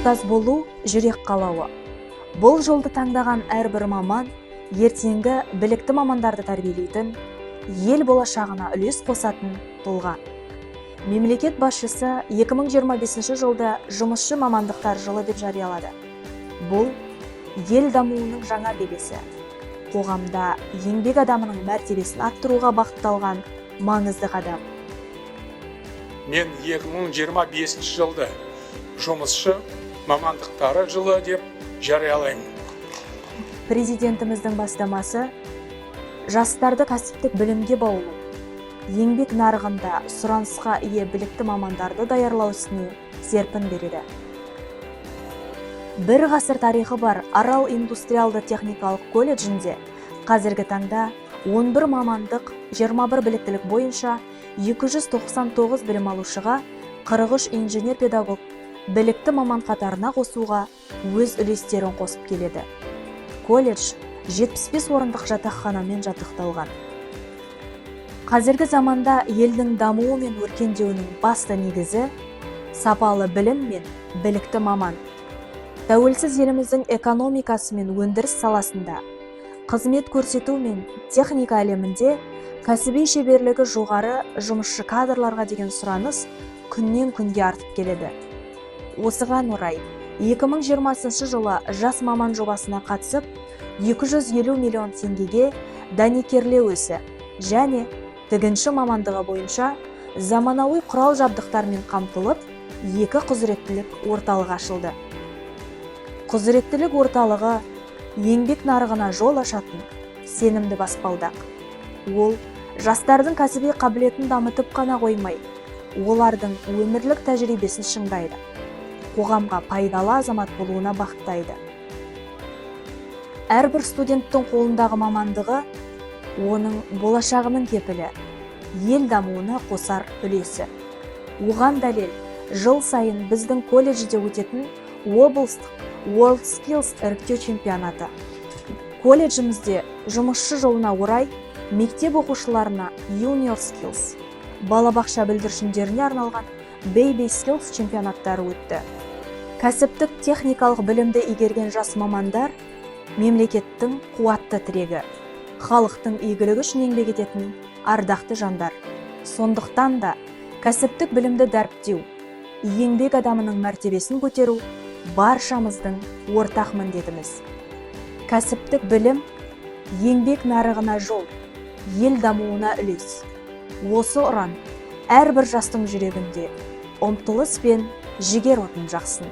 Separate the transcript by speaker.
Speaker 1: ұстаз болу жүрек қалауы. Бұл жолды таңдаған әрбір маман ертеңгі білікті мамандарды тәрбиелейтін, ел болашағына үлес қосатын тұлға. Мемлекет басшысы 2025 жылды жұмысшы мамандықтар жылы деп жариялады. Бұл ел дамуының жаңа белесі. Қоғамда еңбек адамының мәртебесін арттыруға бағытталған маңызды қадам.
Speaker 2: Мен 2025 жылды жұмысшы мамандықтары жылы деп жариялаймын.
Speaker 1: Президентіміздің бастамасы жастарды кәсіптік білімге баулу, еңбек нарығында сұранысқа ие білікті мамандарды даярлау ісіне серпін береді. Бір ғасыр тарихы бар Арал индустриалды техникалық колледжінде қазіргі таңда 11 мамандық, 21 біліктілік бойынша 299 білім алушыға 43 инженер-педагог білікті маман қатарына қосуға өз үлестерін қосып келеді. Колледж 75 орындық жатақханамен жабдықталған. Қазіргі заманда елдің дамуы мен өркендеуінің басты негізі сапалы білім мен білікті маман. Тәуелсіз еліміздің экономикасы мен өндіріс саласында, қызмет көрсету мен техника әлемінде кәсіби шеберлігі жоғары жұмысшы кадрларға деген сұраныс күннен күнге артып келеді. Осыған орай 2020 жылы жас маман жобасына қатысып, 250 миллион теңгеге дәнекерлеу ісі және тігінші мамандығы бойынша заманауи құрал жабдықтармен қамтылып, 2 құзыреттілік орталығы ашылды. Құзыреттілік орталығы еңбек нарығына жол ашатын сенімді баспалдақ. Ол жастардың кәсіби қабілетін дамытып қана қоймай, олардың өмірлік тәжірибесін шыңдайды, қоғамға пайдалы азамат болуына бағыттайды. Әрбір студенттің қолындағы мамандығы оның болашағының кепілі, ел дамуына қосар үлесі. Оған дәлел жыл сайын біздің колледжде өтетін облыстық World Skills іріктеу чемпионаты. Колледжімізде жұмысшы жылына орай мектеп оқушыларына Junior Skills, балабақша бүлдіршіндеріне арналған Baby Skills чемпионаттары өтті. Кәсіптік техникалық білімді игерген жас мамандар мемлекеттің қуатты тірегі, халықтың игілігі үшін еңбек ететін ардақты жандар. Сондықтан да кәсіптік білімді дәріптеу, еңбек адамының мәртебесін көтеру баршамыздың ортақ міндетіміз. Кәсіптік білім еңбек нарығына жол, ел дамуына үлес. Осы ұран әрбір жастың жүрегінде ұмтылыс пен жігер отын жақсын.